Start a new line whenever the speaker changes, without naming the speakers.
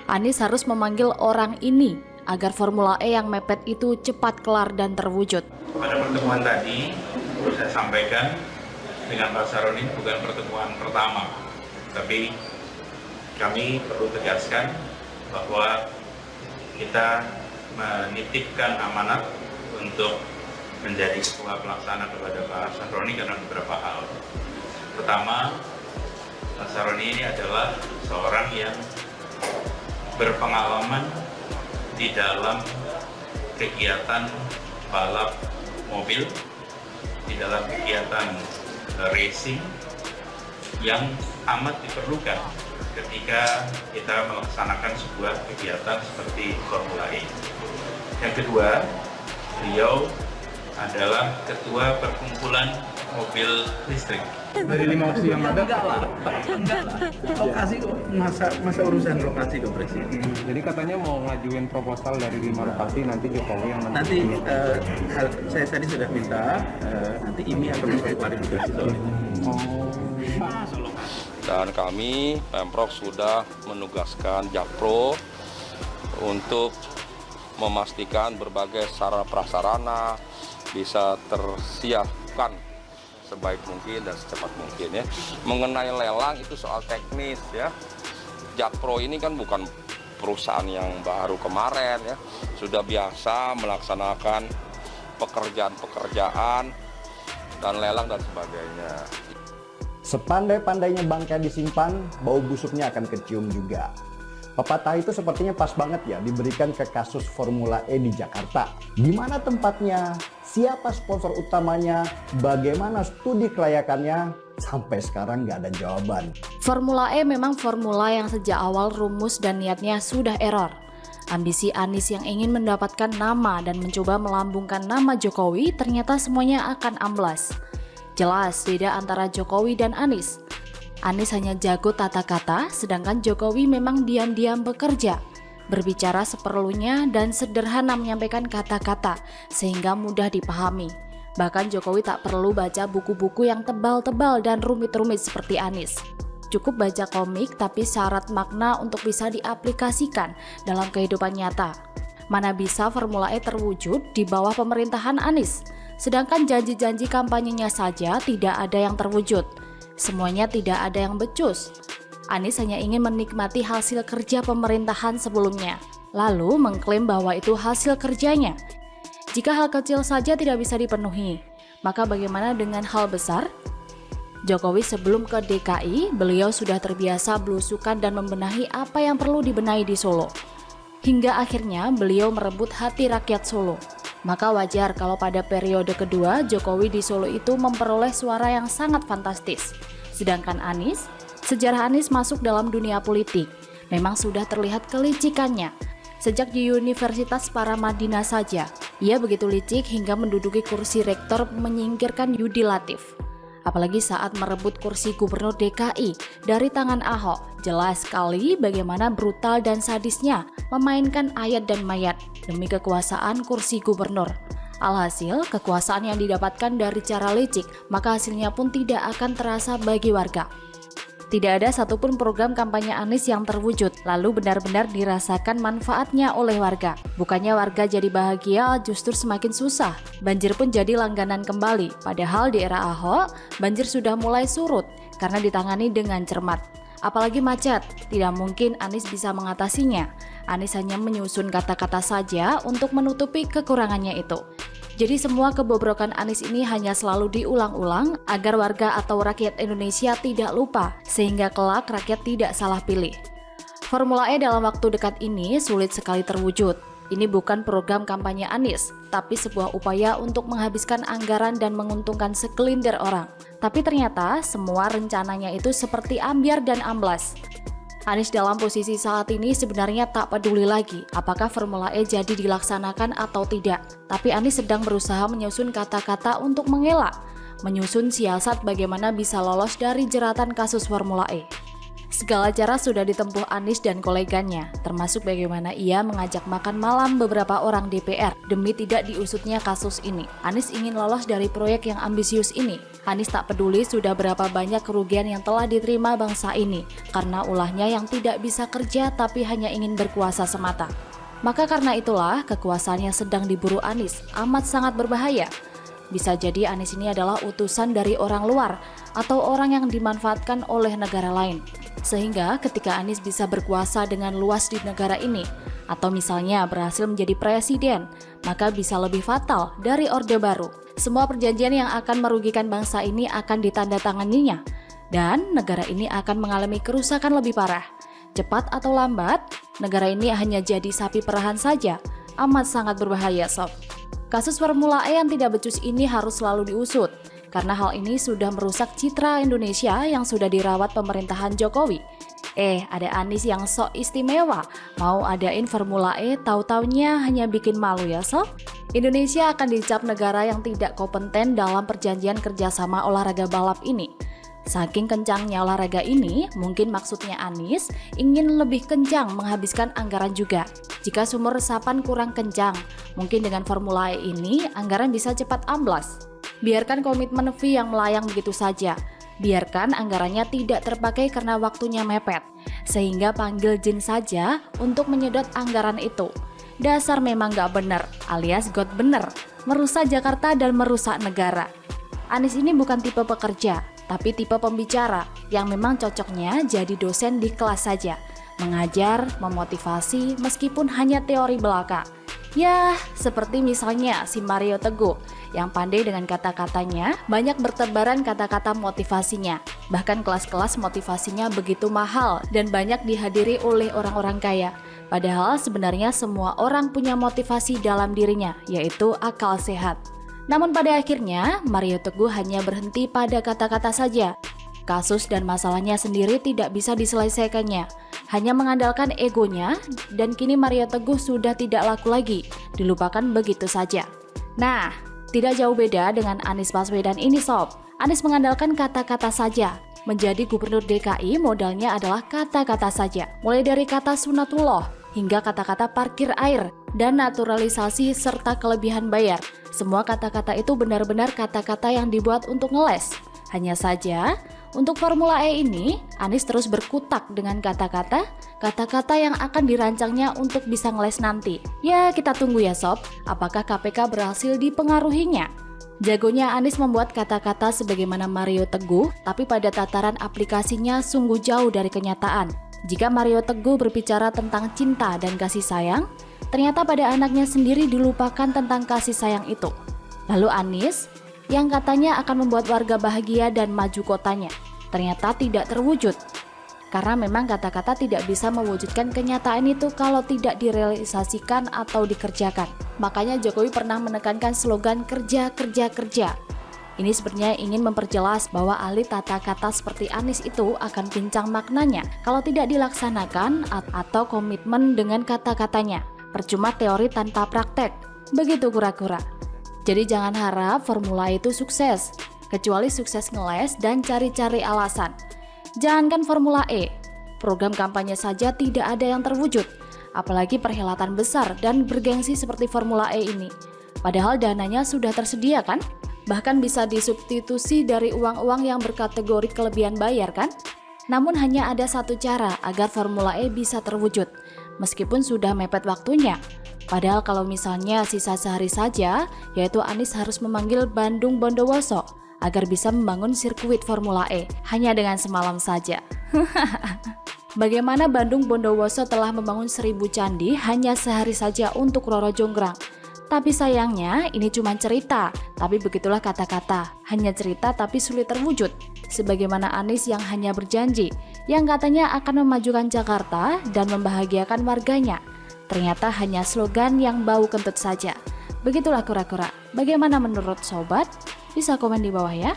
Anies harus memanggil orang ini agar Formula E yang mepet itu cepat kelar dan terwujud.
Pada pertemuan tadi, perlu saya sampaikan dengan Pak Saroni bukan pertemuan pertama, tapi kami perlu tegaskan bahwa kita menitipkan amanat untuk menjadi ketua pelaksana kepada Pak Saroni karena beberapa hal. Pertama, Pak Saroni ini adalah seorang yang berpengalaman di dalam kegiatan balap mobil, di dalam kegiatan racing yang amat diperlukan ketika kita melaksanakan sebuah kegiatan seperti Formula E. Yang kedua, beliau adalah ketua perkumpulan mobil listrik.
Dari 5 opsi yang ada, enggak lah. Lokasi masa urusan lokasi ke Presiden.
Jadi katanya mau ngajuin proposal dari 5 lokasi, nanti Jokowi yang
nanti saya tadi sudah minta, nanti ini akan mengklarifikasi soal itu.
Dan kami Pemprov sudah menugaskan Jakpro untuk memastikan berbagai sarana prasarana bisa tersiapkan sebaik mungkin dan secepat mungkin ya. Mengenai lelang itu soal teknis ya. Jakpro ini kan bukan perusahaan yang baru kemarin ya. Sudah biasa melaksanakan pekerjaan-pekerjaan dan lelang dan sebagainya.
Sepandai-pandainya bangkai disimpan, bau busuknya akan kecium juga. Pepatah itu sepertinya pas banget ya diberikan ke kasus Formula E di Jakarta. Di mana tempatnya? Siapa sponsor utamanya? Bagaimana studi kelayakannya? Sampai sekarang nggak ada jawaban.
Formula E memang formula yang sejak awal rumus dan niatnya sudah error. Ambisi Anies yang ingin mendapatkan nama dan mencoba melambungkan nama Jokowi ternyata semuanya akan amblas. Jelas beda antara Jokowi dan Anies. Anies hanya jago tata kata, sedangkan Jokowi memang diam-diam bekerja, berbicara seperlunya dan sederhana menyampaikan kata-kata sehingga mudah dipahami. Bahkan Jokowi tak perlu baca buku-buku yang tebal-tebal dan rumit-rumit seperti Anies. Cukup baca komik tapi syarat makna untuk bisa diaplikasikan dalam kehidupan nyata. Mana bisa Formula E terwujud di bawah pemerintahan Anies, sedangkan janji-janji kampanyenya saja tidak ada yang terwujud. Semuanya tidak ada yang becus. Anies hanya ingin menikmati hasil kerja pemerintahan sebelumnya, lalu mengklaim bahwa itu hasil kerjanya. Jika hal kecil saja tidak bisa dipenuhi, maka bagaimana dengan hal besar? Jokowi sebelum ke DKI, beliau sudah terbiasa belusukan dan membenahi apa yang perlu dibenahi di Solo. Hingga akhirnya beliau merebut hati rakyat Solo. Maka wajar kalau pada periode kedua Jokowi di Solo itu memperoleh suara yang sangat fantastis. Sedangkan Anies, sejarah Anies masuk dalam dunia politik memang sudah terlihat kelicikannya. Sejak di Universitas Paramadina saja, ia begitu licik hingga menduduki kursi rektor menyingkirkan Yudi Latif. Apalagi saat merebut kursi gubernur DKI dari tangan Ahok, jelas sekali bagaimana brutal dan sadisnya memainkan ayat dan mayat demi kekuasaan kursi gubernur. Alhasil, kekuasaan yang didapatkan dari cara licik, maka hasilnya pun tidak akan terasa bagi warga. Tidak ada satupun program kampanye Anies yang terwujud, lalu benar-benar dirasakan manfaatnya oleh warga. Bukannya warga jadi bahagia, justru semakin susah. Banjir pun jadi langganan kembali, padahal di era Ahok, banjir sudah mulai surut karena ditangani dengan cermat. Apalagi macet, tidak mungkin Anies bisa mengatasinya. Anies hanya menyusun kata-kata saja untuk menutupi kekurangannya itu. Jadi semua kebobrokan Anies ini hanya selalu diulang-ulang agar warga atau rakyat Indonesia tidak lupa, sehingga kelak rakyat tidak salah pilih. Formula E dalam waktu dekat ini sulit sekali terwujud. Ini bukan program kampanye Anies, tapi sebuah upaya untuk menghabiskan anggaran dan menguntungkan segelintir orang. Tapi ternyata semua rencananya itu seperti ambyar dan amblas. Anies dalam posisi saat ini sebenarnya tak peduli lagi apakah Formula E jadi dilaksanakan atau tidak. Tapi Anies sedang berusaha menyusun kata-kata untuk mengelak, menyusun siasat bagaimana bisa lolos dari jeratan kasus Formula E. Segala cara sudah ditempuh Anies dan koleganya, termasuk bagaimana ia mengajak makan malam beberapa orang DPR demi tidak diusutnya kasus ini. Anies ingin lolos dari proyek yang ambisius ini. Anies tak peduli sudah berapa banyak kerugian yang telah diterima bangsa ini, karena ulahnya yang tidak bisa kerja tapi hanya ingin berkuasa semata. Maka karena itulah kekuasaan yang sedang diburu Anies amat sangat berbahaya. Bisa jadi Anies ini adalah utusan dari orang luar atau orang yang dimanfaatkan oleh negara lain. Sehingga ketika Anies bisa berkuasa dengan luas di negara ini, atau misalnya berhasil menjadi presiden, maka bisa lebih fatal dari Orde Baru. Semua perjanjian yang akan merugikan bangsa ini akan ditandatanganinya, dan negara ini akan mengalami kerusakan lebih parah. Cepat atau lambat, negara ini hanya jadi sapi perahan saja, amat sangat berbahaya sob. Kasus Formula E yang tidak becus ini harus selalu diusut, karena hal ini sudah merusak citra Indonesia yang sudah dirawat pemerintahan Jokowi. Ada Anies yang sok istimewa, mau adain Formula E, tahu-taunya hanya bikin malu ya sob. Indonesia akan dicap negara yang tidak kompeten dalam perjanjian kerjasama olahraga balap ini. Saking kencangnya olahraga ini, mungkin maksudnya Anies ingin lebih kencang menghabiskan anggaran juga. Jika sumur resapan kurang kencang, mungkin dengan Formula E ini anggaran bisa cepat amblas. Biarkan komitmen fee yang melayang begitu saja. Biarkan anggarannya tidak terpakai karena waktunya mepet. Sehingga panggil jin saja untuk menyedot anggaran itu. Dasar memang gak bener, alias God bener, merusak Jakarta dan merusak negara. Anies ini bukan tipe pekerja, tapi tipe pembicara yang memang cocoknya jadi dosen di kelas saja. Mengajar, memotivasi meskipun hanya teori belaka. Ya, seperti misalnya si Mario Teguh yang pandai dengan kata-katanya, banyak bertebaran kata-kata motivasinya. Bahkan kelas-kelas motivasinya begitu mahal dan banyak dihadiri oleh orang-orang kaya. Padahal sebenarnya semua orang punya motivasi dalam dirinya, yaitu akal sehat. Namun pada akhirnya, Mario Teguh hanya berhenti pada kata-kata saja. Kasus dan masalahnya sendiri tidak bisa diselesaikannya, hanya mengandalkan egonya, dan kini Mario Teguh sudah tidak laku lagi, dilupakan begitu saja. Nah, tidak jauh beda dengan Anies Baswedan ini sob. Anies mengandalkan kata-kata saja. Menjadi gubernur DKI modalnya adalah kata-kata saja, mulai dari kata sunatullah hingga kata-kata parkir air dan naturalisasi serta kelebihan bayar. Semua kata-kata itu benar-benar kata-kata yang dibuat untuk ngeles. Hanya saja, untuk Formula E ini, Anies terus berkutak dengan kata-kata yang akan dirancangnya untuk bisa ngeles nanti. Ya, kita tunggu ya sob, apakah KPK berhasil dipengaruhinya? Jagonya Anies membuat kata-kata sebagaimana Mario Teguh, tapi pada tataran aplikasinya sungguh jauh dari kenyataan. Jika Mario Teguh berbicara tentang cinta dan kasih sayang, ternyata pada anaknya sendiri dilupakan tentang kasih sayang itu. Lalu Anies, yang katanya akan membuat warga bahagia dan maju kotanya, ternyata tidak terwujud. Karena memang kata-kata tidak bisa mewujudkan kenyataan itu kalau tidak direalisasikan atau dikerjakan. Makanya Jokowi pernah menekankan slogan kerja, kerja, kerja. Ini sebenarnya ingin memperjelas bahwa ahli tata kata seperti Anies itu akan pincang maknanya kalau tidak dilaksanakan atau komitmen dengan kata-katanya. Percuma teori tanpa praktek. Begitu kura-kura. Jadi jangan harap Formula itu sukses, kecuali sukses ngeles dan cari-cari alasan. Jangankan Formula E, program kampanye saja tidak ada yang terwujud, apalagi perhelatan besar dan bergengsi seperti Formula E ini. Padahal dananya sudah tersedia kan? Bahkan bisa disubstitusi dari uang-uang yang berkategori kelebihan bayar kan? Namun hanya ada satu cara agar Formula E bisa terwujud, meskipun sudah mepet waktunya. Padahal kalau misalnya sisa sehari saja, yaitu Anies harus memanggil Bandung Bondowoso agar bisa membangun sirkuit Formula E hanya dengan semalam saja. Bagaimana Bandung Bondowoso telah membangun 1000 candi hanya sehari saja untuk Roro Jonggrang. Tapi sayangnya ini cuma cerita, tapi begitulah kata-kata. Hanya cerita tapi sulit terwujud. Sebagaimana Anies yang hanya berjanji, yang katanya akan memajukan Jakarta dan membahagiakan warganya. Ternyata hanya slogan yang bau kentut saja. Begitulah kura-kura. Bagaimana menurut sobat? Bisa komen di bawah ya.